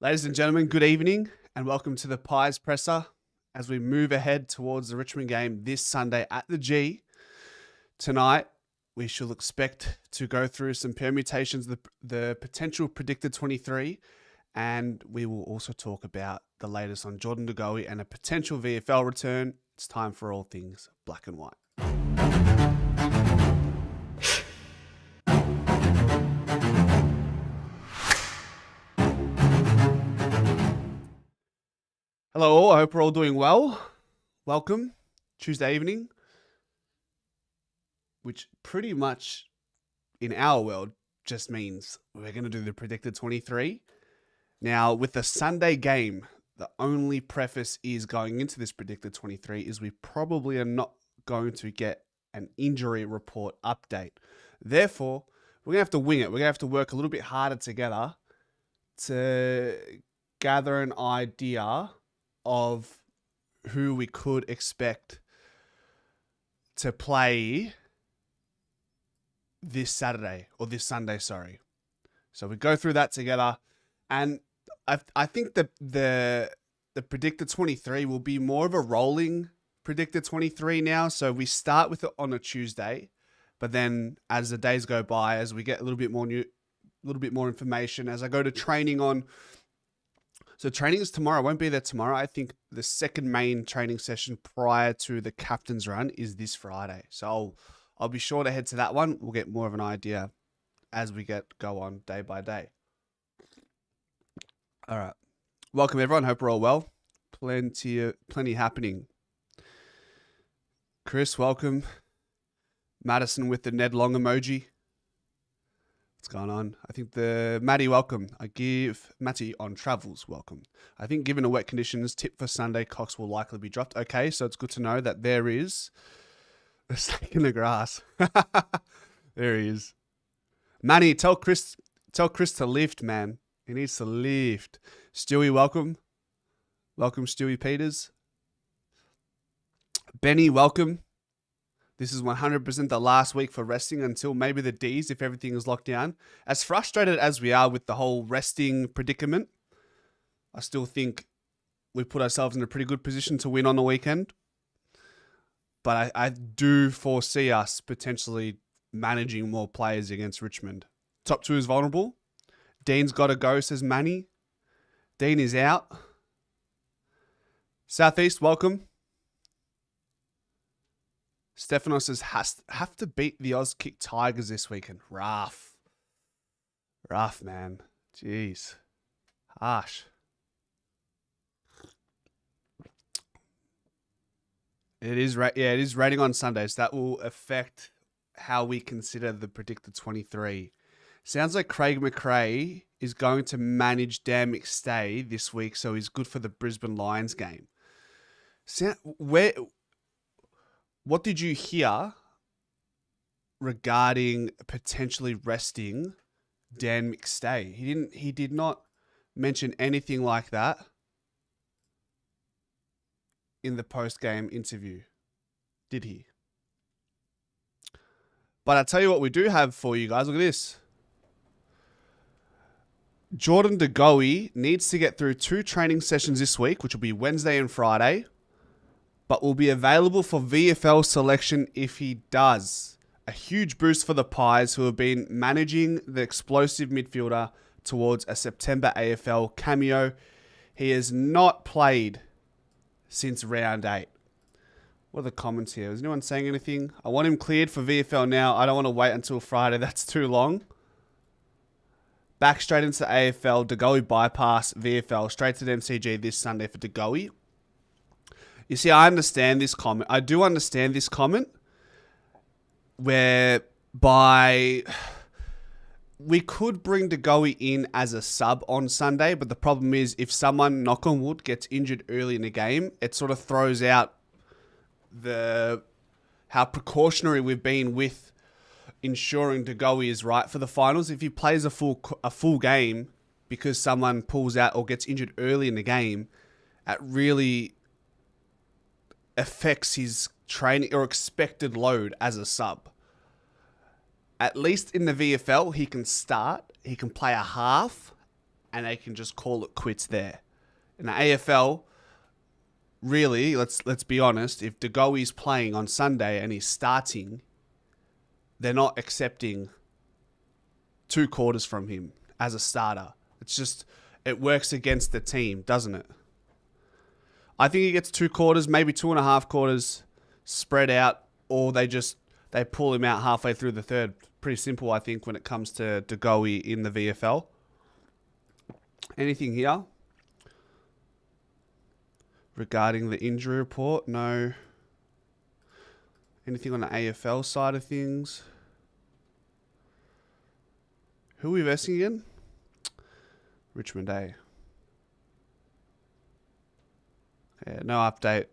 Ladies and gentlemen, good evening and welcome to the Pies Presser as we move ahead towards the Richmond game this Sunday at the G. Tonight, we shall expect to go through some permutations, the potential predicted 23, and we will also talk about the latest on Jordan Goey and a potential VFL return. It's time for all things black and white. Hello all, I hope we're all doing well. Welcome, Tuesday evening, which pretty much in our world just means we're going to do the predicted 23. Now, with the Sunday game, the only preface is going into this predicted 23 is we probably are not going to get an injury report update. Therefore, we're going to have to wing it. We're going to have to work a little bit harder together to gather an idea of who we could expect to play this Saturday or this Sunday, sorry. So we go through that together, and I think the predicted 23 will be more of a rolling predicted 23 now. So we start with it on a Tuesday, but then as the days go by, as we get a little bit more information, as I go to training on. So training is tomorrow. I won't be there tomorrow. I think the second main training session prior to the captain's run is this Friday. So I'll be sure to head to that one. We'll get more of an idea as we go on day by day. All right. Welcome everyone. Hope we're all well. Plenty happening. Chris, welcome. Madison with the Ned Long emoji. What's going on? I think Matty, welcome. I give Matty on travels, welcome. I think given the wet conditions, tip for Sunday, Cox will likely be dropped. Okay, so it's good to know that there is a snake in the grass. There he is. Manny, tell Chris to lift, man. He needs to lift. Stewie, welcome. Welcome, Stewie Peters. Benny, welcome. This is 100% the last week for resting until maybe the Ds if everything is locked down. As frustrated as we are with the whole resting predicament, I still think we put ourselves in a pretty good position to win on the weekend. But I do foresee us potentially managing more players against Richmond. Top two is vulnerable. Dean's got to go, says Manny. Dean is out. Southeast, welcome. Stephanos says, have to beat the Auskick Tigers this weekend. Rough, man. Jeez. Harsh. It is raining on Sundays. That will affect how we consider the predicted 23. Sounds like Craig McRae is going to manage Dan McStay this week, so he's good for the Brisbane Lions game. What did you hear regarding potentially resting Dan McStay? He did not mention anything like that in the post-game interview, did he? But I tell you what we do have for you guys. Look at this. Jordan Goey needs to get through 2 training sessions this week, which will be Wednesday and Friday, but will be available for VFL selection if he does. A huge boost for the Pies, who have been managing the explosive midfielder towards a September AFL cameo. He has not played since round 8. What are the comments here? Is anyone saying anything? I want him cleared for VFL now. I don't want to wait until Friday. That's too long. Back straight into the AFL. DeGoey bypass VFL. Straight to the MCG this Sunday for DeGoey. You see, I understand this comment. I do understand this comment whereby we could bring DeGoey in as a sub on Sunday, but the problem is if someone, knock on wood, gets injured early in the game, it sort of throws out how precautionary we've been with ensuring DeGoey is right for the finals. If he plays a full game because someone pulls out or gets injured early in the game, it really affects his training or expected load as a sub. At least in the VFL, he can start, he can play a half, and they can just call it quits there. In the AFL, really, let's be honest, if Goey's playing on Sunday and he's starting, they're not accepting 2 quarters from him as a starter. It's just, it works against the team, doesn't it? I think he gets 2 quarters, maybe 2.5 quarters spread out, or they pull him out halfway through the third. Pretty simple, I think, when it comes to Goey in the VFL. Anything here regarding the injury report? No. Anything on the AFL side of things? Who are we versing again? Richmond, eh? Yeah, no update.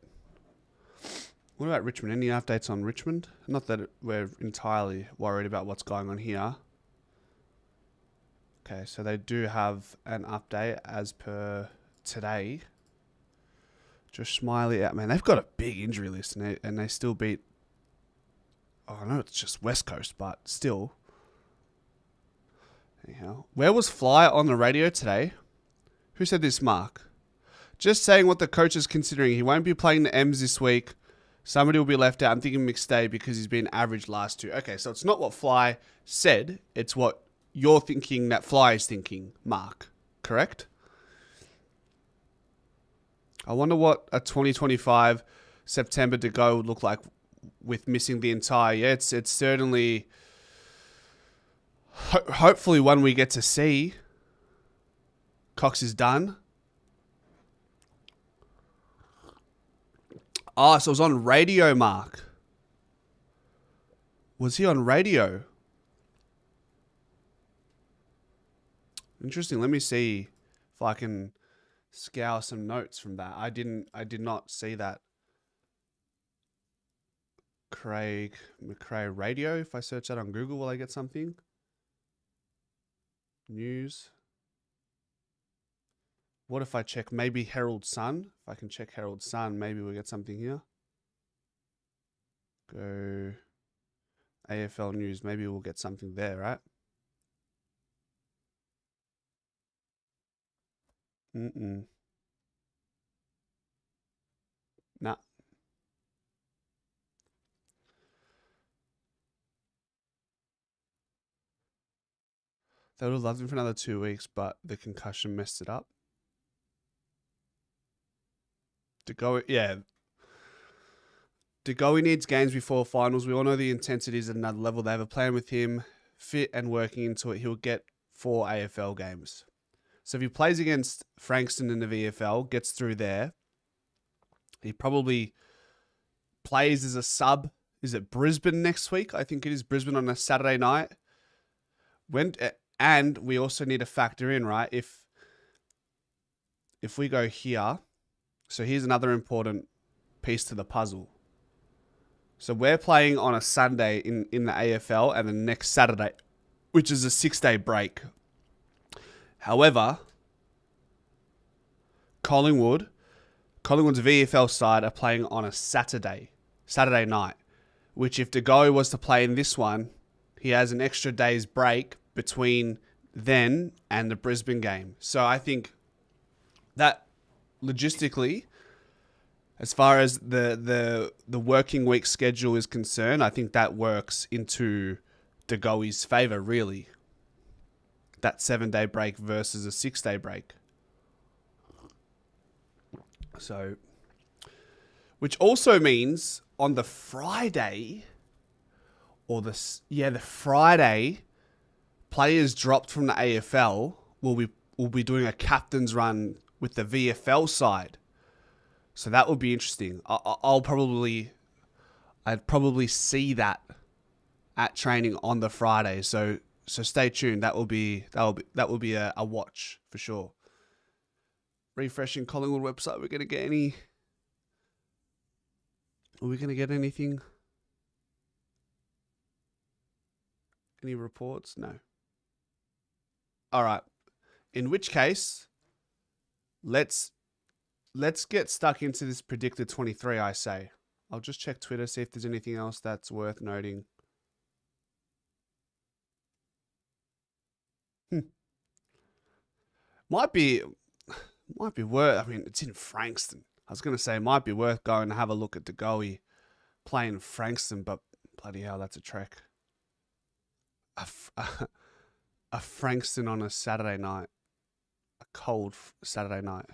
What about Richmond? Any updates on Richmond? Not that we're entirely worried about what's going on here. Okay, so they do have an update as per today. Josh Smiley out. Man, they've got a big injury list, and they still beat... Oh, I know it's just West Coast, but still... Anyhow, where was Fly on the radio today? Who said this, Mark? Just saying what the coach is considering. He won't be playing the M's this week. Somebody will be left out. I'm thinking McStay because he's been average last 2. Okay, so it's not what Fly said. It's what you're thinking that Fly is thinking, Mark. Correct? I wonder what a 2025 September to go would look like with missing the entire... Yeah, it's certainly... Hopefully one we get to see. Cox is done. Oh, so it was on radio, Mark. Was he on radio? Interesting. Let me see if I can scour some notes from that. I did not see that. Craig McRae radio. If I search that on Google, will I get something? News. What if I check maybe Herald Sun? If I can check Herald Sun, maybe we'll get something here. Go AFL News. Maybe we'll get something there, right? Nah. They would have loved him for another 2 weeks, but the concussion messed it up. Goey needs games before finals. We all know the intensity is at another level. They have a plan with him, fit and working into it. He'll get 4 AFL games. So if he plays against Frankston in the VFL, gets through there, he probably plays as a sub. Is it Brisbane next week? I think it is Brisbane on a Saturday night. And we also need to factor in, right? If we go here, so here's another important piece to the puzzle. So we're playing on a Sunday in the AFL and the next Saturday, which is a 6-day break. However, Collingwood's VFL side are playing on a Saturday night, which if Goey was to play in this one, he has an extra day's break between then and the Brisbane game. So I think that logistically, as far as the working week schedule is concerned, I think that works into Goey's favour, really. That 7-day break versus a 6-day break. So, which also means on the Friday, the Friday, players dropped from the AFL will be doing a captain's run with the VFL side. So that would be interesting. I'd probably see that at training on the Friday. So stay tuned. That will be a watch for sure. Refreshing Collingwood website. Are we going to get anything? Any reports? No. All right. In which case, let's get stuck into this predicted 23, I say. I'll just check Twitter, see if there's anything else that's worth noting. Might be worth. I mean, it's in Frankston. I was going to say it might be worth going to have a look at the Goey playing Frankston, but bloody hell, that's a trek. A Frankston on a Saturday night, a cold Saturday night.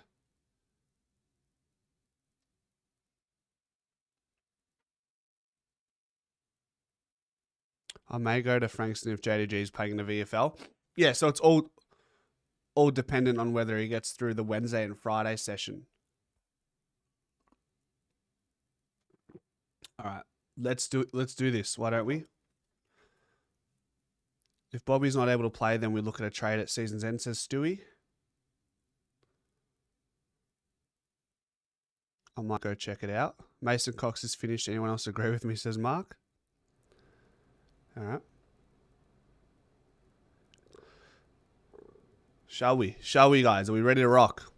I may go to Frankston if JDG is playing in the VFL. Yeah, so it's all dependent on whether he gets through the Wednesday and Friday session. All right, let's do this. Why don't we? If Bobby's not able to play, then we look at a trade at season's end, says Stewie. I might go check it out. Mason Cox is finished. Anyone else agree with me, says Mark? All right. Shall we? Shall we, guys? Are we ready to rock?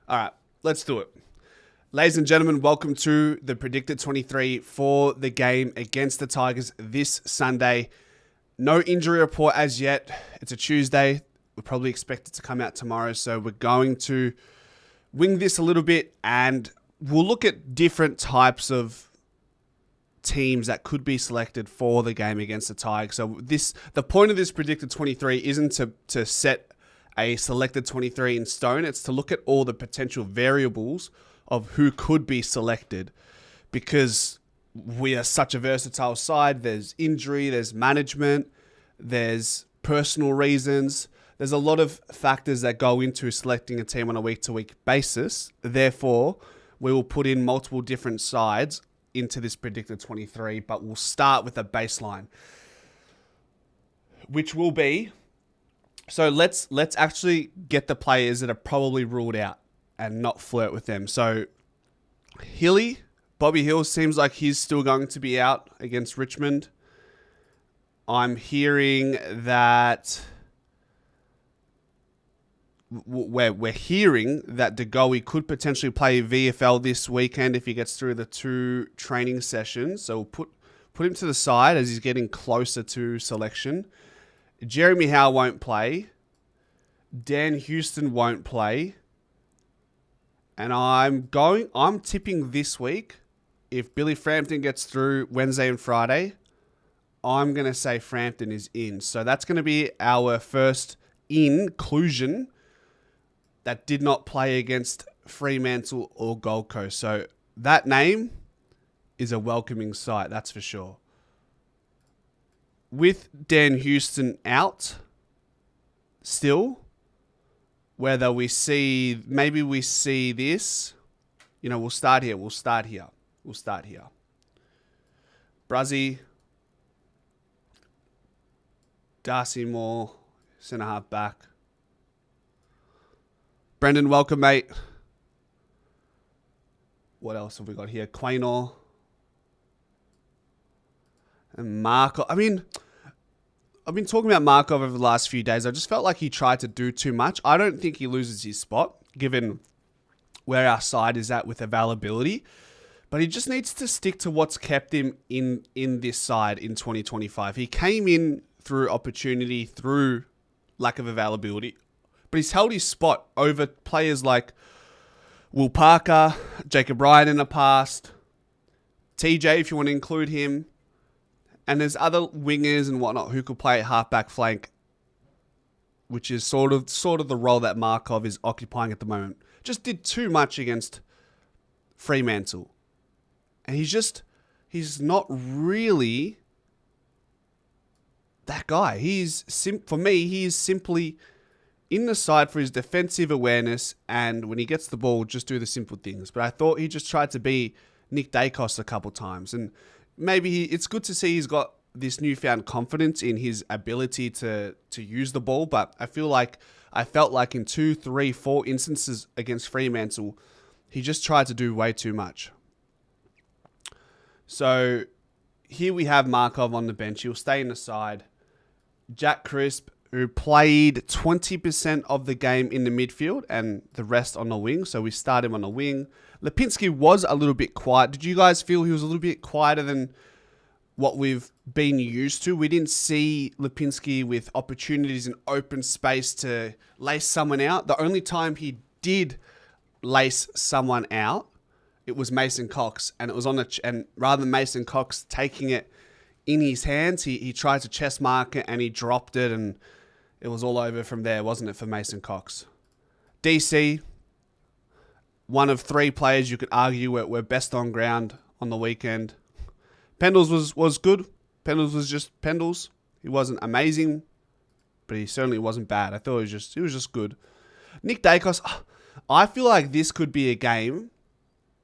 All right, let's do it. Ladies and gentlemen, welcome to the Predicted 23 for the game against the Tigers this Sunday. No injury report as yet. It's a Tuesday. We probably expect it to come out tomorrow, so we're going to wing this a little bit, and we'll look at different types of teams that could be selected for the game against the Tigers. So the point of this Predicted 23 isn't to set a selected 23 in stone. It's to look at all the potential variables of who could be selected, because we are such a versatile side. There's injury, there's management, there's personal reasons. There's a lot of factors that go into selecting a team on a week-to-week basis. Therefore, we will put in multiple different sides into this Predicted 23, but we'll start with a baseline, which will be, so let's actually get the players that are probably ruled out and not flirt with them. So Bobby Hill seems like he's still going to be out against Richmond. I'm hearing that we're hearing that Goey could potentially play VFL this weekend if he gets through the 2 training sessions. So we'll put him to the side as he's getting closer to selection. Jeremy Howe won't play. Dan Houston won't play. And I'm tipping this week, if Billy Frampton gets through Wednesday and Friday, I'm going to say Frampton is in. So that's going to be our first inclusion that did not play against Fremantle or Gold Coast. So that name is a welcoming sight, that's for sure. With Dan Houston out still, whether maybe we see this, we'll start here. Bruzzy, Darcy Moore, centre half back. Brendan, welcome, mate. What else have we got here? Quaynor. And Markov. I mean, I've been talking about Markov over the last few days. I just felt like he tried to do too much. I don't think he loses his spot, given where our side is at with availability. But he just needs to stick to what's kept him in this side in 2025. He came in through opportunity, through lack of availability. But he's held his spot over players like Will Parker, Jacob Ryan in the past, TJ if you want to include him. And there's other wingers and whatnot who could play at halfback flank, which is sort of the role that Markov is occupying at the moment. Just did too much against Fremantle. And he's not really that guy. For me, he is simply in the side for his defensive awareness, and when he gets the ball, just do the simple things. But I thought he just tried to be Nick Dacos a couple times, and maybe it's good to see he's got this newfound confidence in his ability to use the ball. But I felt like in 2, 3, 4 instances against Fremantle, he just tried to do way too much. So here we have Markov on the bench. He'll stay in the side. Jack Crisp, who played 20% of the game in the midfield and the rest on the wing. So we start him on the wing. Lipinski was a little bit quiet. Did you guys feel he was a little bit quieter than what we've been used to. We didn't see Lipinski with opportunities in open space to lace someone out. The only time he did lace someone out, it was Mason Cox, and it was on and rather than Mason Cox taking it in his hands, he tried to chest mark it and he dropped it, and it was all over from there, wasn't it, for Mason Cox? DC, one of 3 players you could argue were best on ground on the weekend. Pendles was good. Pendles was just Pendles. He wasn't amazing, but he certainly wasn't bad. I thought he was just good. Nick Dacos, I feel like this could be a game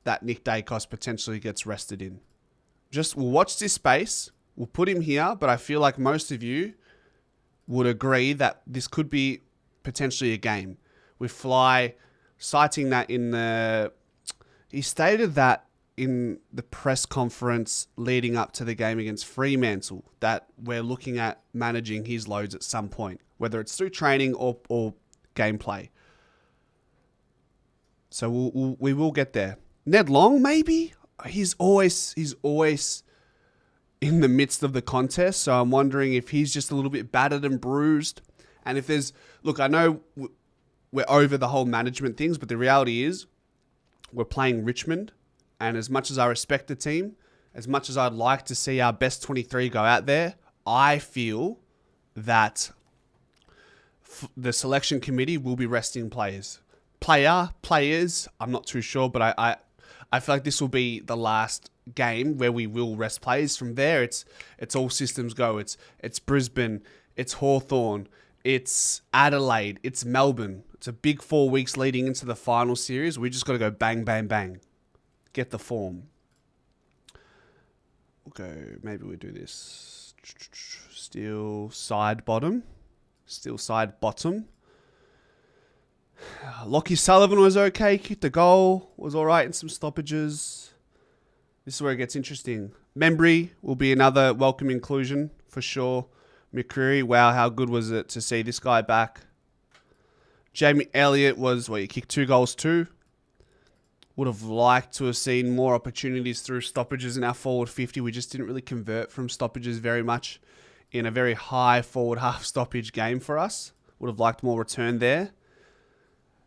that Nick Dacos potentially gets rested in. Just we'll watch this space. We'll put him here, but I feel like most of you would agree that this could be potentially a game. With Fly citing that he stated that in the press conference leading up to the game against Fremantle, that we're looking at managing his loads at some point, whether it's through training or gameplay. So we will get there. Ned Long, maybe? He's always in the midst of the contest, so I'm wondering if he's just a little bit battered and bruised. And if there's... Look, I know we're over the whole management things, but the reality is we're playing Richmond, and as much as I respect the team, as much as I'd like to see our best 23 go out there, I feel that the selection committee will be resting players. Players, I'm not too sure, but I feel like this will be the last game where we will rest players. From there, it's all systems go. It's Brisbane, it's Hawthorn, it's Adelaide, it's Melbourne. It's a big 4 weeks leading into the final series. We just got to go bang, bang, bang. Get the form. Okay, maybe we do this. Still side bottom. Lockie Sullivan was okay. Kicked the goal. Was all right in some stoppages. This is where it gets interesting. Membry will be another welcome inclusion for sure. McCreary, wow, how good was it to see this guy back? Jamie Elliott he kicked 2 goals too. Would have liked to have seen more opportunities through stoppages in our forward 50. We just didn't really convert from stoppages very much in a very high forward half stoppage game for us. Would have liked more return there.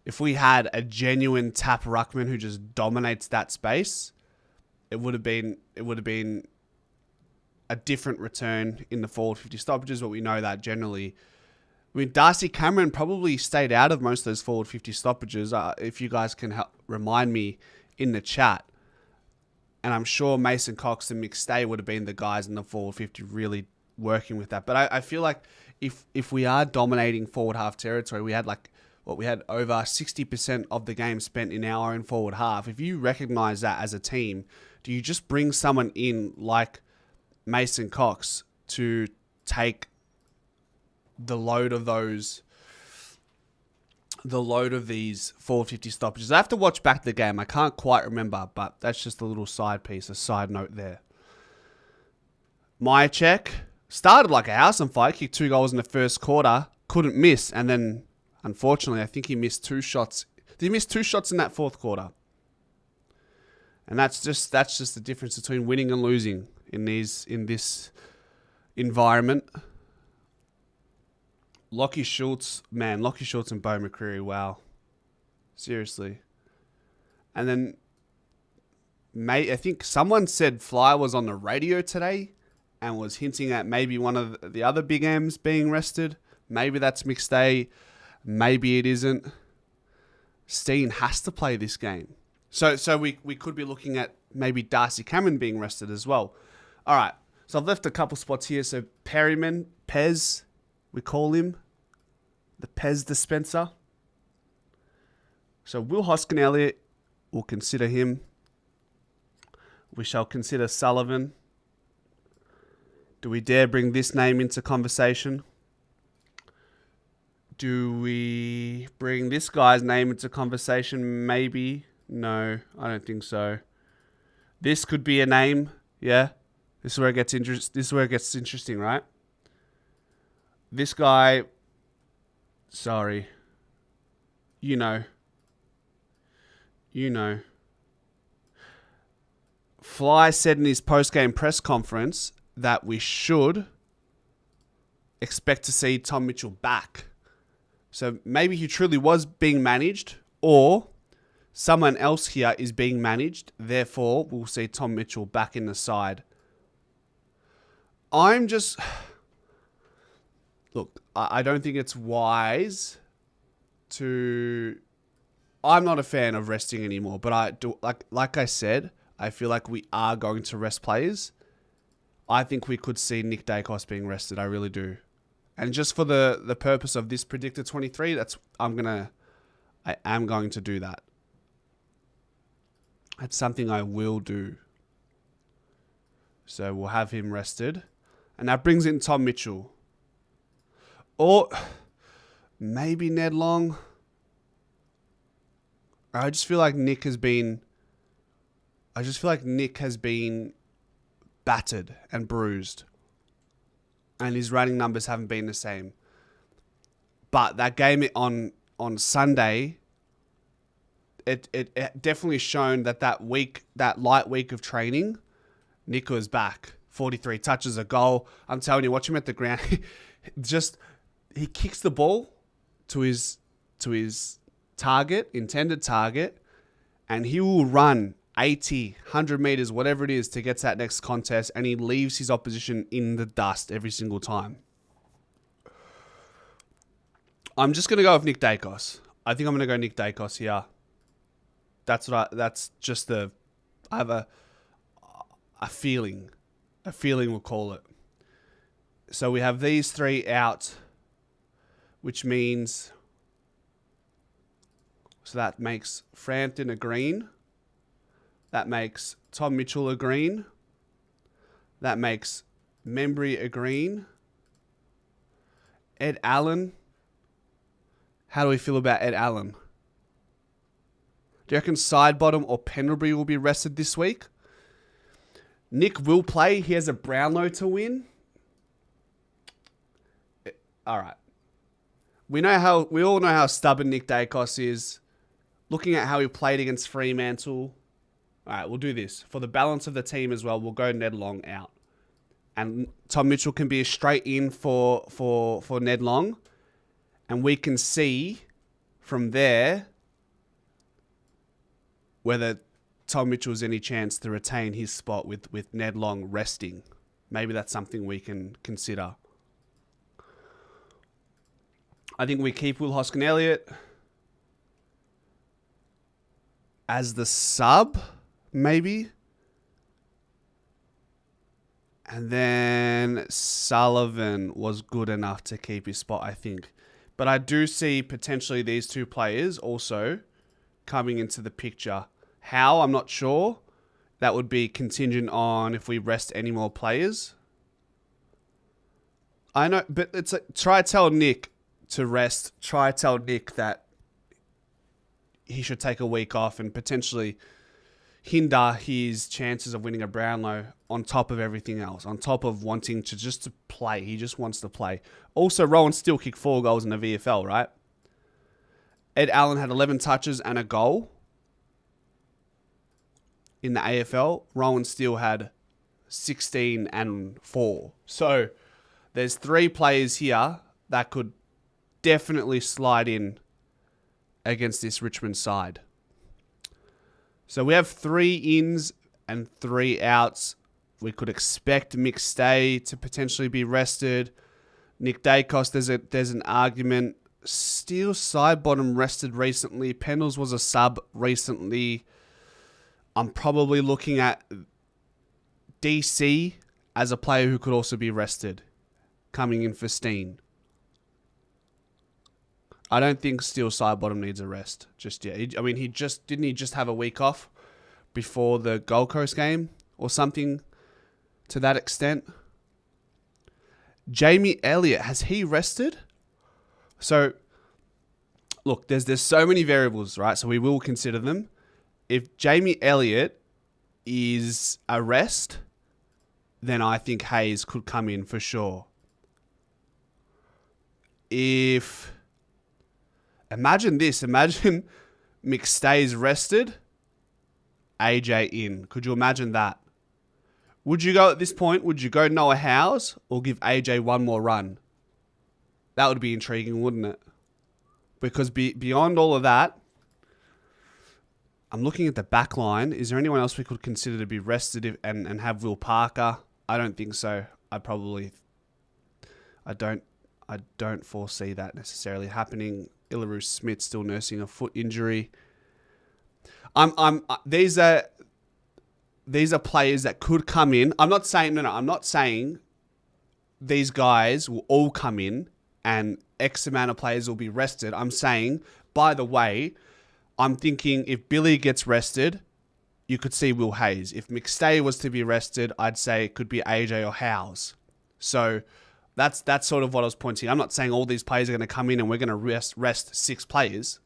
If we had a genuine tap ruckman who just dominates that space, it would have been a different return in the forward 50 stoppages, but we know that generally. I mean, Darcy Cameron probably stayed out of most of those forward 50 stoppages. If you guys can help remind me in the chat. And I'm sure Mason Cox and McStay would have been the guys in the forward 50 really working with that. But I feel like if we are dominating forward half territory, we had over 60% of the game spent in our own forward half. If you recognize that as a team, do you just bring someone in like Mason Cox to take the load of these 450 stoppages? I have to watch back the game. I can't quite remember, but that's just a little side piece, a side note there. Myercheck started like a house on fire, kicked 2 goals in the first quarter, couldn't miss, and then unfortunately I think he missed 2 shots. Did he miss 2 shots in that fourth quarter? And that's just the difference between winning and losing in this environment. Lockie Schultz and Bo McCreary, wow. Seriously. And then, I think someone said Fly was on the radio today and was hinting at maybe one of the other big M's being rested. Maybe that's McStay. Maybe it isn't. Steen has to play this game. So we could be looking at maybe Darcy Cameron being rested as well. All right. So I've left a couple spots here. So Perryman, Pez, we call him the Pez dispenser. So Will Hoskin-Elliott, we'll consider him. We shall consider Sullivan. Do we dare bring this name into conversation? Do we bring this guy's name into conversation? Maybe. No, I don't think so. This could be a name. Yeah. This is where it gets interesting, right? This guy, sorry. You know. Fly said in his post-game press conference that we should expect to see Tom Mitchell back. So maybe he truly was being managed, or someone else here is being managed. Therefore, we'll see Tom Mitchell back in the side. Look, I don't think it's wise to... I'm not a fan of resting anymore, but I do, like I said, I feel like we are going to rest players. I think we could see Nick Dacos being rested. I really do. And just for the purpose of this predictor 23, I am going to do that. That's something I will do. So we'll have him rested. And that brings in Tom Mitchell. Or maybe Ned Long. I just feel like Nick has been battered and bruised. And his running numbers haven't been the same. But that game on Sunday, it definitely shown that light week of training, Nick was back. 43 touches, a goal. I'm telling you, watch him at the ground. He kicks the ball to his intended target, and he will run 80, 100 meters, whatever it is, to get to that next contest, and he leaves his opposition in the dust every single time. I'm just going to go with Nick Dacos. I think I'm going to go Nick Dacos here. I have a feeling. A feeling, we'll call it. So we have these three out, which means... So that makes Frampton a green. That makes Tom Mitchell a green. That makes Membry a green. Ed Allen. How do we feel about Ed Allen? Do you reckon Sidebottom or Pendlebury will be rested this week? Nick will play. He has a Brownlow to win. All right. We all know how stubborn Nick Dacos is. Looking at how he played against Fremantle. All right, we'll do this. For the balance of the team as well, we'll go Ned Long out. And Tom Mitchell can be a straight in for Ned Long. And we can see from there whether Tom Mitchell has any chance to retain his spot with Ned Long resting. Maybe that's something we can consider. I think we keep Will Hoskin-Elliott as the sub, maybe. And then Sullivan was good enough to keep his spot, I think. But I do see potentially these two players also coming into the picture. How? I'm not sure. That would be contingent on if we rest any more players. I know, but it's like, try tell Nick to rest. Try tell Nick that he should take a week off and potentially hinder his chances of winning a Brownlow on top of everything else, on top of wanting to play. He just wants to play. Also, Rowan still kicked 4 goals in the VFL, right? Ed Allen had 11 touches and a goal in the AFL. Rowan still had 16 and 4. So there's 3 players here that could definitely slide in against this Richmond side. So we have 3 ins and 3 outs. We could expect Mick Stay to potentially be rested. Nick Dacos, there's an argument. Steele Sidebottom rested recently. Pendles was a sub recently. I'm probably looking at DC as a player who could also be rested, coming in for Steen. I don't think Steele Sidebottom needs a rest just yet. Didn't he just have a week off before the Gold Coast game or something to that extent? Jamie Elliott, has he rested? So, look, there's so many variables, right? So we will consider them. If Jamie Elliott is a rest, then I think Hayes could come in for sure. Imagine McStay's rested, AJ in. Could you imagine that? Would you go at this point? Would you go Noah Howes or give AJ one more run? That would be intriguing, wouldn't it? Because beyond all of that, I'm looking at the back line. Is there anyone else we could consider to be rested and have Will Parker? I don't think so. I don't foresee that necessarily happening. Ilaru Smith still nursing a foot injury. These are players that could come in. I'm not saying these guys will all come in and X amount of players will be rested. I'm saying, by the way, I'm thinking if Billy gets rested, you could see Will Hayes. If McStay was to be rested, I'd say it could be AJ or Howes. So that's sort of what I was pointing. I'm not saying all these players are going to come in and we're going to rest 6 players.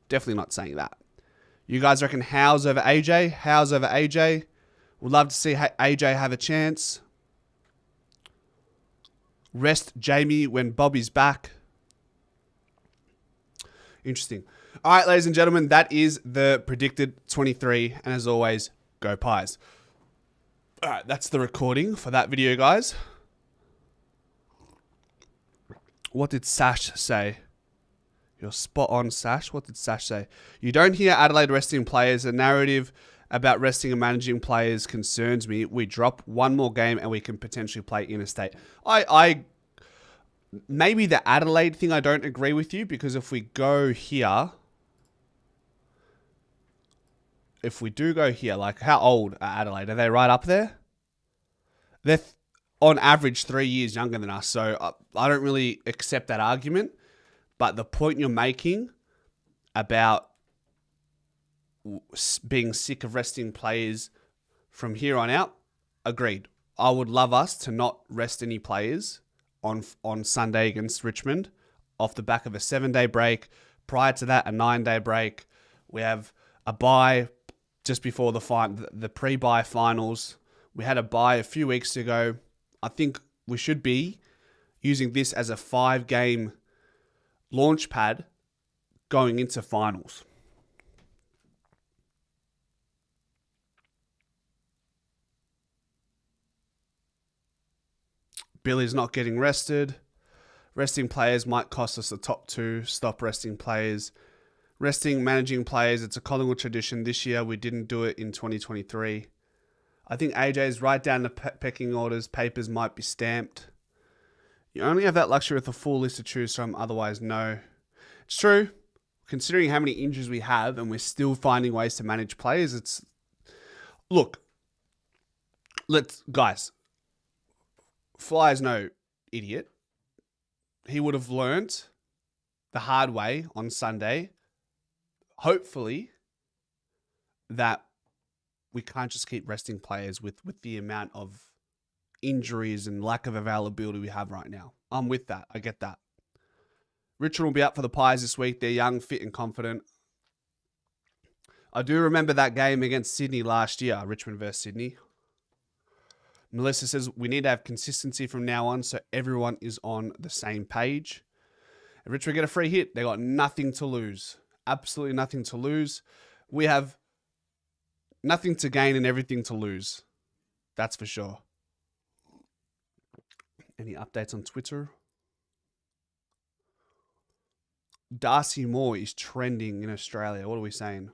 Definitely not saying that. You guys reckon Howes over AJ? Howes over AJ? Would love to see AJ have a chance. Rest Jamie when Bobby's back. Interesting. All right, ladies and gentlemen, that is the predicted 23. And as always, go Pies. All right, that's the recording for that video, guys. What did Sash say? You're spot on, Sash. What did Sash say? You don't hear Adelaide resting players. The narrative about resting and managing players concerns me. We drop one more game and we can potentially play interstate. Maybe the Adelaide thing I don't agree with you, because if we go here, like how old are Adelaide? Are they right up there? They're on average 3 years younger than us, so I don't really accept that argument. But the point you're making about being sick of resting players from here on out, agreed. I would love us to not rest any players on Sunday against Richmond off the back of a 7-day break. Prior to that, a 9-day break. We have a bye just before the pre-bye finals. We had a bye a few weeks ago. I think we should be using this as a 5-game launch pad going into finals. Billy's not getting rested. Resting players might cost us the top 2. Stop resting players. Resting, managing players. It's a Collingwood tradition. This year, we didn't do it in 2023. I think AJ's right down the pecking orders. Papers might be stamped. You only have that luxury with a full list to choose from. Otherwise, no. It's true. Considering how many injuries we have and we're still finding ways to manage players, Look. Guys. Fly's no idiot. He would have learnt the hard way on Sunday, hopefully, that we can't just keep resting players with the amount of injuries and lack of availability we have right now. I'm with that. I get that. Richmond will be up for the Pies this week. They're young, fit and confident. I do remember that game against Sydney last year, Richmond versus Sydney. Melissa says we need to have consistency from now on so everyone is on the same page. If Richmond get a free hit, they got nothing to lose. Absolutely nothing to lose. We have nothing to gain and everything to lose. That's for sure. Any updates on Twitter? Darcy Moore is trending in Australia. What are we saying?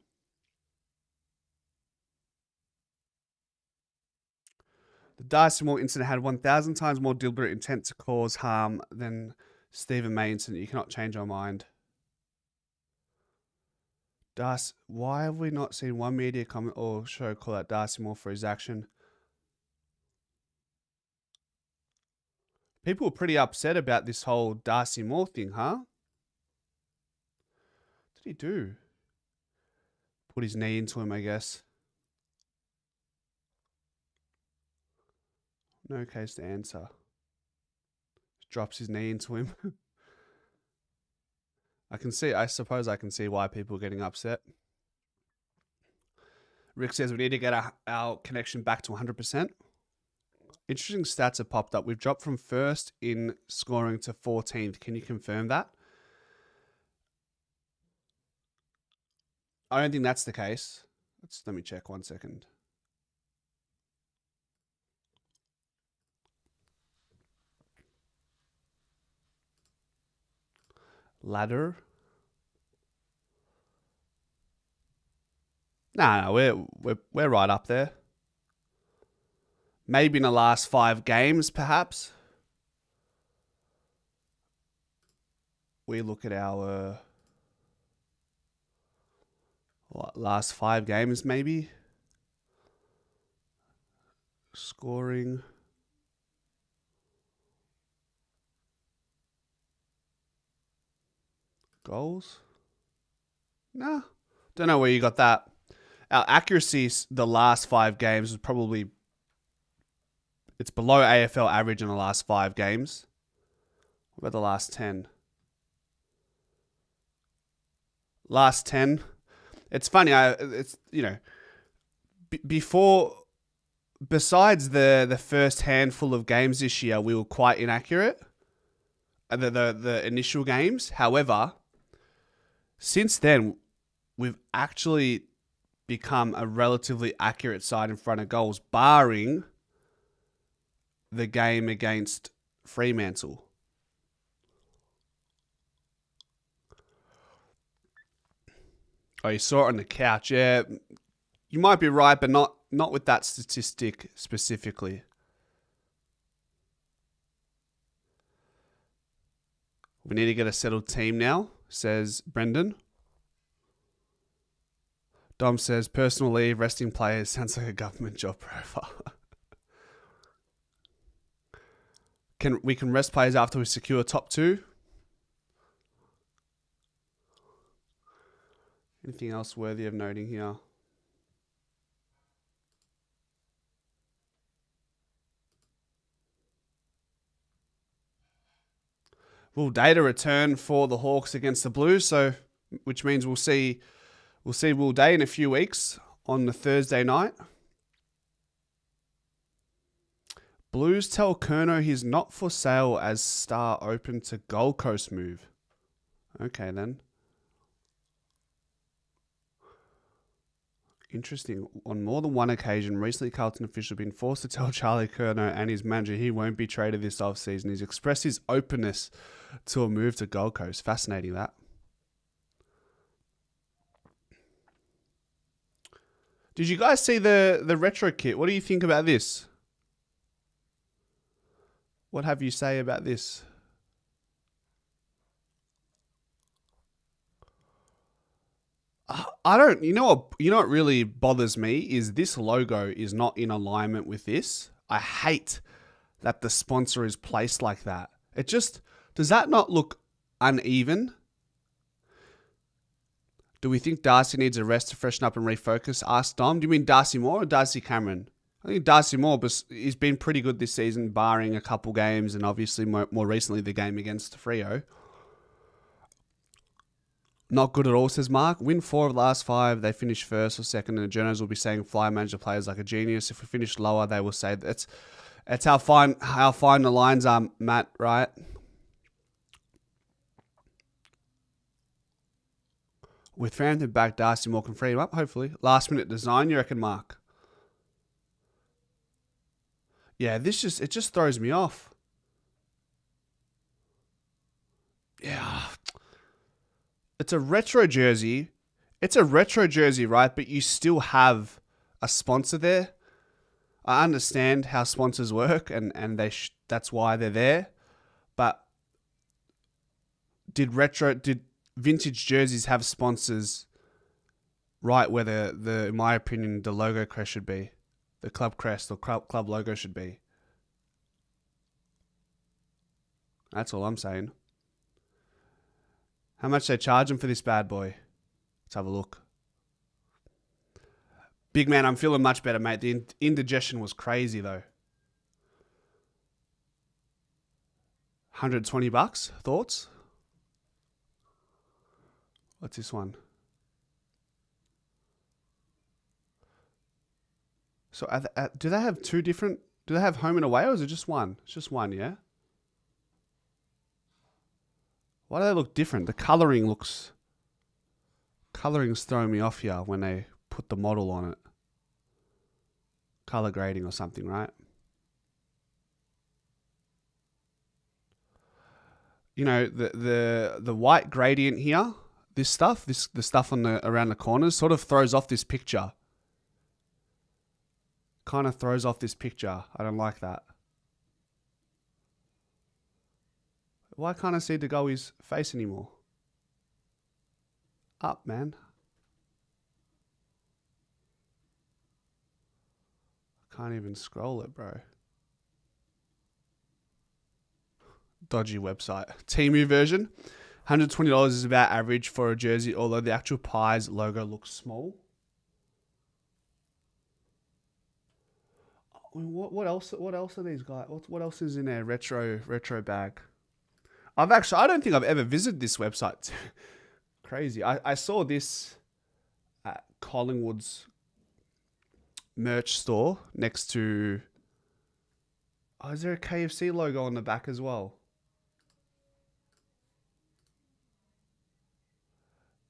The Darcy Moore incident had 1,000 times more deliberate intent to cause harm than Stephen May incident. You cannot change our mind. Darcy, why have we not seen one media comment or show call out Darcy Moore for his action? People were pretty upset about this whole Darcy Moore thing, huh? What did he do? Put his knee into him, I guess. No case to answer. Drops his knee into him. I suppose I can see why people are getting upset. Rick says we need to get our connection back to 100%. Interesting stats have popped up. We've dropped from 1st in scoring to 14th. Can you confirm that? I don't think that's the case. Let me check 1 second. ladder. No, we're right up there. Maybe in the last 5 games, perhaps. We look at our last 5 games, maybe. Scoring. Goals? Nah. Don't know where you got that. Our accuracy, the last 5 games, was probably... It's below AFL average in the last 5 games. What about the last 10? Last 10. It's funny. Before... Besides the first handful of games this year, we were quite inaccurate. The initial games. However, since then, we've actually become a relatively accurate side in front of goals, barring the game against Fremantle. Oh, you saw it on the couch. Yeah, you might be right, but not with that statistic specifically. We need to get a settled team now, says Brendan. Dom says, personal leave, resting players, sounds like a government job profile. We can rest players after we secure top 2. Anything else worthy of noting here? Will Data return for the Hawks against the Blues? So, which means we'll see Will Day in a few weeks on the Thursday night. Blues tell Curnow he's not for sale as Star open to Gold Coast move. Okay then. Interesting. On more than one occasion, recently Carlton officials have been forced to tell Charlie Curnow and his manager he won't be traded this offseason. He's expressed his openness to a move to Gold Coast. Fascinating, that. Did you guys see the retro kit? What do you think about this? What have you say about this? I don't. You know what really bothers me is this logo is not in alignment with this. I hate that the sponsor is placed like that. It just does that not look uneven? Do we think Darcy needs a rest to freshen up and refocus? Asked Dom. Do you mean Darcy Moore or Darcy Cameron? I think Darcy Moore, but he's been pretty good this season, barring a couple games and obviously more recently the game against Freo. Not good at all, says Mark. Win 4 of the last 5. They finish first or second, and the journals will be saying Fly manage the players like a genius. If we finish lower, they will say that's how fine the lines are, Matt, right? With Frampton back, Darcy Moore can free him up, hopefully. Last minute design, you reckon, Mark? Yeah, it just throws me off. Yeah. It's a retro jersey. It's a retro jersey, right? But you still have a sponsor there. I understand how sponsors work, and that's why they're there. But did vintage jerseys have sponsors right where in my opinion, the logo crest should be? The club crest or club logo should be. That's all I'm saying. How much they charge them for this bad boy? Let's have a look. Big man, I'm feeling much better, mate. The indigestion was crazy, though. $120. Thoughts? What's this one? So, do they have 2 different... Do they have home and away, or is it just one? It's just one, yeah? Why do they look different? The coloring's throwing me off here when they put the model on it. Color grading or something, right? You know, the white gradient here, the stuff on the around the corners sort of throws off this picture. Kind of throws off this picture. I don't like that. Why can't I see the Goey's face anymore? Up, man. I can't even scroll it, bro. Dodgy website. Temu version. $120 is about average for a jersey, although the actual Pies logo looks small. What else? What else are these guys? What else is in their retro bag? I don't think I've ever visited this website. Crazy. I saw this at Collingwood's merch store next to. Oh, is there a KFC logo on the back as well?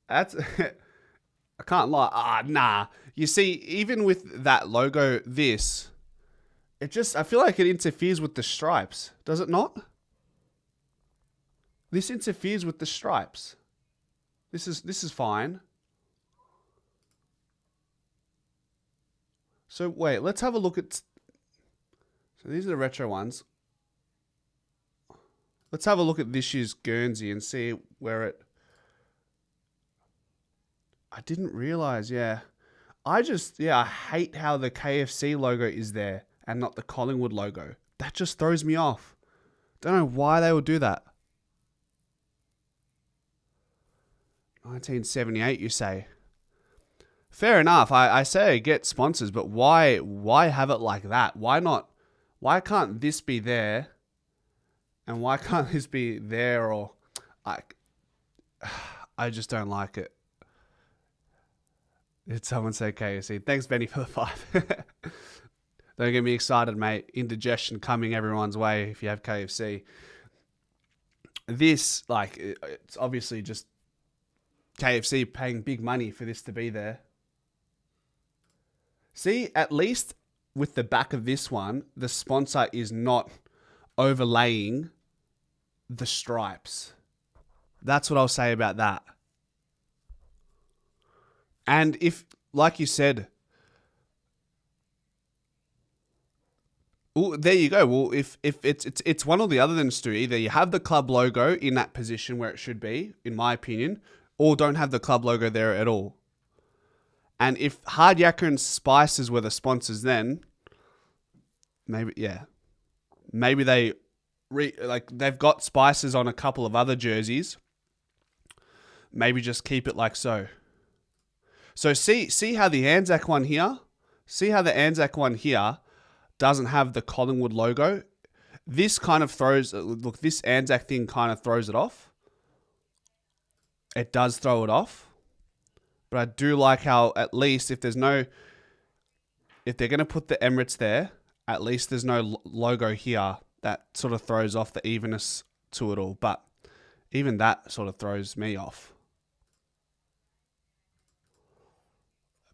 That's. I can't lie. Nah. You see, even with that logo, I feel like it interferes with the stripes. Does it not? This interferes with the stripes. This is fine. So wait, let's have a look at. So these are the retro ones. Let's have a look at this year's Guernsey and see where it. I didn't realize, yeah. I hate how the KFC logo is there and not the Collingwood logo. That just throws me off. Don't know why they would do that. 1978, you say? Fair enough. I say get sponsors, but why have it like that? Why not? Why can't this be there? And why can't this be there? Or I just don't like it. Did someone say KFC? Thanks, Benny, for the 5. Don't get me excited, mate. Indigestion coming everyone's way if you have KFC. This, it's obviously just KFC paying big money for this to be there. See, at least with the back of this one, the sponsor is not overlaying the stripes. That's what I'll say about that. And if, like you said, there you go. Well, if it's one or the other, then Stu, either you have the club logo in that position where it should be, in my opinion, or don't have the club logo there at all. And if Hard Yakka and Spices were the sponsors, then maybe they've got Spices on a couple of other jerseys. Maybe just keep it like so. So see how the Anzac one here, doesn't have the Collingwood logo. This kind of this Anzac thing kind of throws it off. It does throw it off. But I do like how at least if they're going to put the Emirates there, at least there's no logo here that sort of throws off the evenness to it all. But even that sort of throws me off.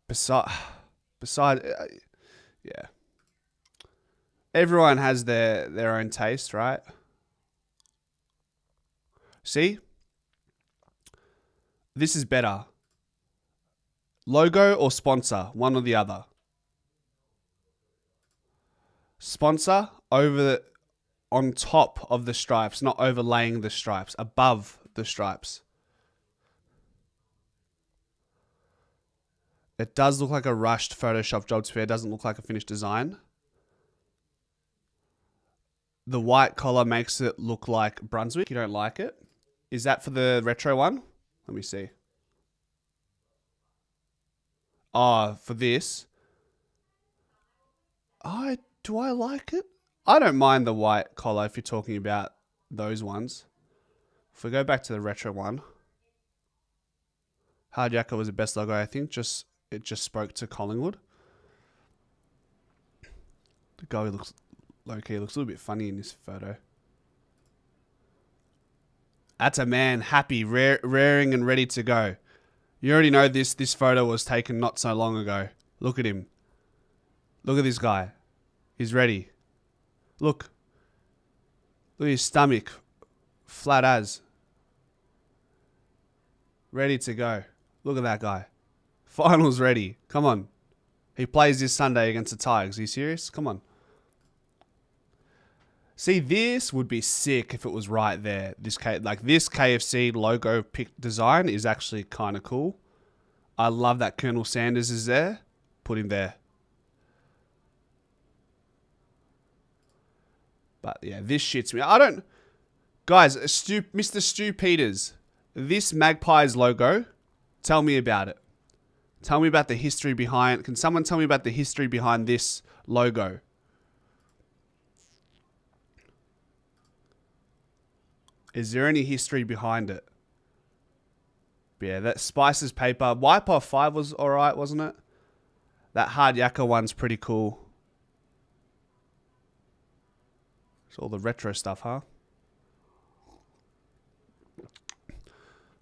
Beside, yeah. Everyone has their own taste, right? See? This is better. Logo or sponsor, one or the other. Sponsor on top of the stripes, not overlaying the stripes, above the stripes. It does look like a rushed Photoshop job to be fair. It doesn't look like a finished design. The white collar makes it look like Brunswick. You don't like it? Is that for the retro one? Let me see. Oh, for this. Do I like it? I don't mind the white collar if you're talking about those ones. If we go back to the retro one. Hard Yakka was the best logo, I think. It just spoke to Collingwood. The Goey looks low-key. Looks a little bit funny in this photo. That's a man happy, raring and ready to go. You already know this photo was taken not so long ago. Look at him. Look at this guy. He's ready. Look. Look at his stomach. Flat as. Ready to go. Look at that guy. Finals ready. Come on. He plays this Sunday against the Tigers. Are you serious? Come on. See, this would be sick if it was right there. This KFC logo pick design is actually kind of cool. I love that Colonel Sanders is there. Put him there. But yeah, this shits me. I don't... Guys, Mr. Stu Peters, this Magpies logo, tell me about it. Tell me about the history behind... Can someone tell me about the history behind this logo? Is there any history behind it? Yeah, that Spice's paper. Wiper 5 was alright, wasn't it? That Hard Yakka one's pretty cool. It's all the retro stuff, huh?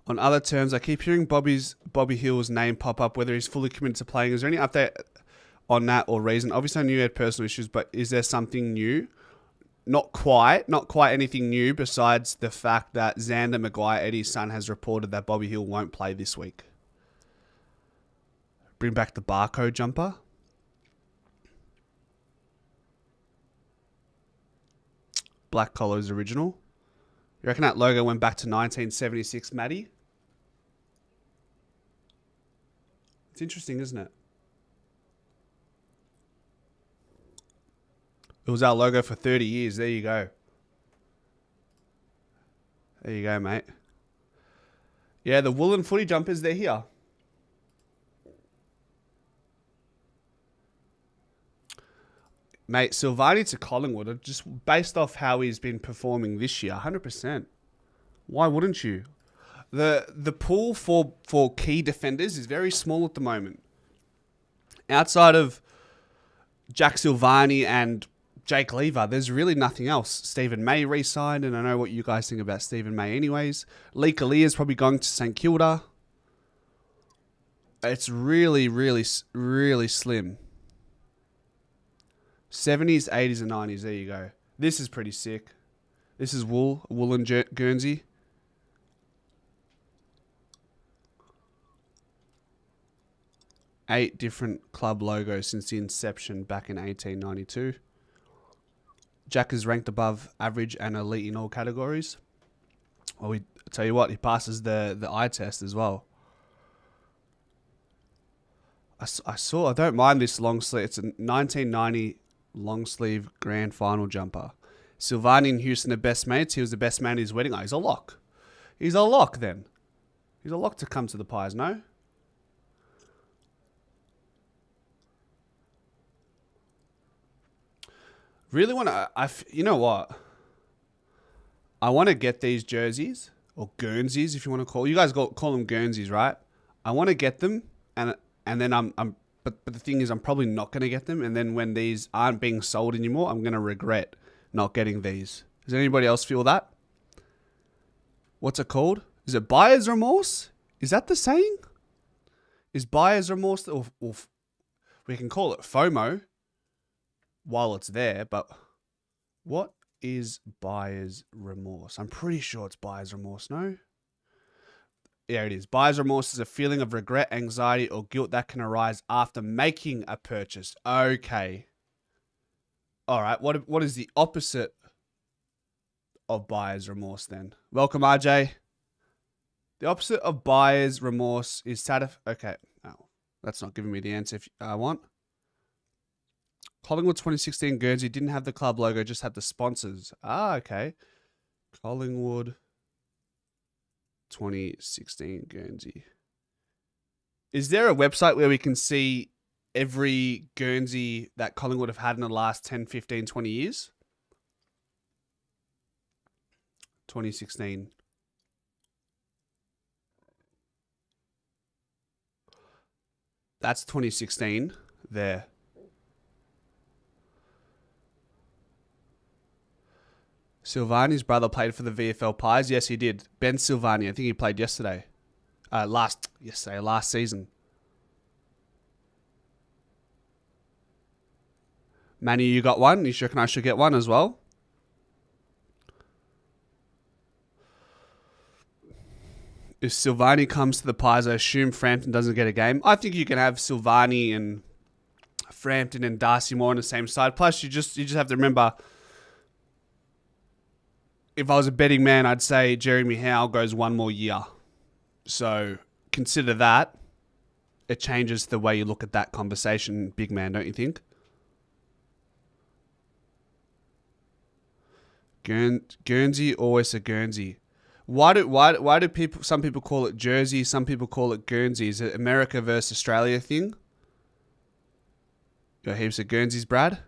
On other terms, I keep hearing Bobby Hill's name pop up, whether he's fully committed to playing. Is there any update on that or reason? Obviously, I knew he had personal issues, but is there something new? Not quite anything new besides the fact that Xander Maguire, Eddie's son, has reported that Bobby Hill won't play this week. Bring back the barcode jumper. Black Collars original. You reckon that logo went back to 1976, Matty? It's interesting, isn't it? It was our logo for 30 years. There you go. There you go, mate. Yeah, the woolen footy jumpers, they're here. Mate, Silvani to Collingwood, just based off how he's been performing this year, 100%. Why wouldn't you? The pool for key defenders is very small at the moment. Outside of Jack Silvani and Jake Lever, there's really nothing else. Stephen May re-signed, and I know what you guys think about Stephen May anyways. Lee Kalia's probably going to St Kilda. It's really, really, really slim. 70s, 80s, and 90s. There you go. This is pretty sick. This is woolen Guernsey. Eight different club logos since the inception back in 1892. Jack is ranked above average and elite in all categories. Well, I tell you what, he passes the eye test as well. I don't mind this long sleeve. It's a 1990 long sleeve grand final jumper. Silvani and Houston are best mates. He was the best man at his wedding. Oh, he's a lock. He's a lock then. He's a lock to come to the Pies, no? Really want to... You know what? I want to get these jerseys, or Guernseys if you want to call... You guys call them Guernseys, right? I want to get them, and then but the thing is, I'm probably not going to get them, and then when these aren't being sold anymore, I'm going to regret not getting these. Does anybody else feel that? What's it called? Is it buyer's remorse? Is that the saying? Is buyer's remorse... Or we can call it FOMO while it's there, but what is buyer's remorse? I'm pretty sure it's buyer's remorse, no? Yeah, it is. Buyer's remorse is a feeling of regret, anxiety, or guilt that can arise after making a purchase. Okay. All right. What is the opposite of buyer's remorse then? Welcome, RJ. The opposite of buyer's remorse is Okay. Oh, that's not giving me the answer I want. Collingwood 2016 Guernsey didn't have the club logo, just had the sponsors. Ah, okay. Collingwood 2016 Guernsey. Is there a website where we can see every Guernsey that Collingwood have had in the last 10, 15, 20 years? 2016. That's 2016 there. Silvani's brother played for the VFL Pies. Yes, he did. Ben Silvani. I think he played yesterday. Last season. Manny, you got one? You reckon I should get one as well? if Silvani comes to the Pies, I assume Frampton doesn't get a game. I think you can have Silvani and Frampton and Darcy Moore on the same side. Plus, you just have to remember, if I was a betting man, I'd say Jeremy Howe goes one more year. So consider that. It changes the way you look at that conversation, big man, don't you think? Guernsey, always a Guernsey. Why do people? Some people call it Jersey. Some people call it Guernsey. Is it America versus Australia thing? You got heaps of Guernseys, Brad.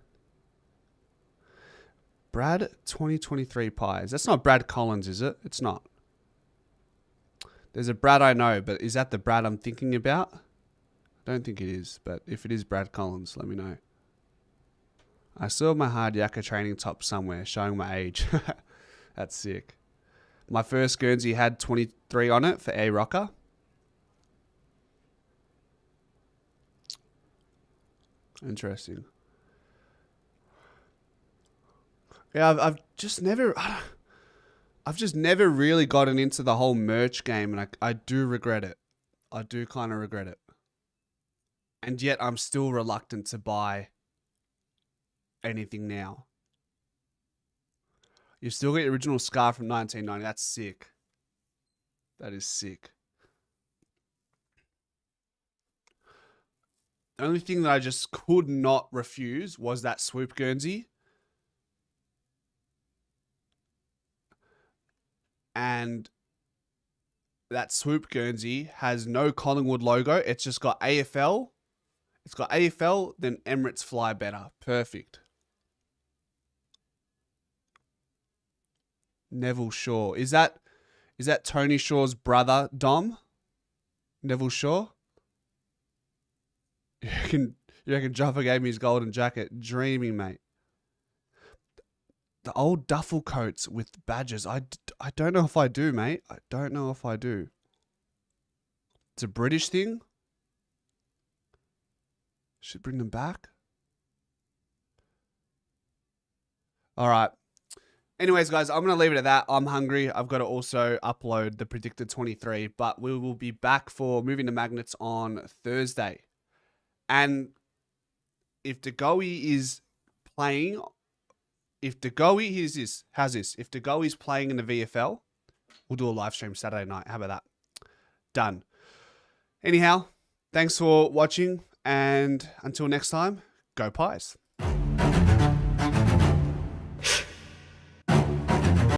Brad 2023 Pies. That's not Brad Collins, is it? It's not. There's a Brad I know, but is that the Brad I'm thinking about? I don't think it is, but if it is Brad Collins, let me know. I saw my hard yakka training top somewhere, showing my age. That's sick. My first Guernsey had 23 on it for A Rocker. Interesting. Yeah, I've just never really gotten into the whole merch game, and I do regret it. I do kind of regret it. And yet I'm still reluctant to buy anything now. You still get the original scarf from 1990. That's sick. That is sick. The only thing that I just could not refuse was that swoop Guernsey. And that swoop Guernsey has no Collingwood logo. It's just got AFL. It's got AFL, then Emirates Fly Better. Perfect. Neville Shaw. Is that Tony Shaw's brother, Dom? Neville Shaw? You reckon Joffa gave me his golden jacket? Dreaming, mate. The old duffel coats with badges. I don't know if I do, mate. I don't know if I do. It's a British thing. Should bring them back. All right. Anyways, guys, I'm going to leave it at that. I'm hungry. I've got to also upload the predicted 23, but we will be back for moving the magnets on Thursday. And if the Goey is playing, if the Goey is this, how's this? If the Goey is playing in the VFL, we'll do a live stream Saturday night. How about that? Done. Anyhow, thanks for watching. And until next time, go Pies.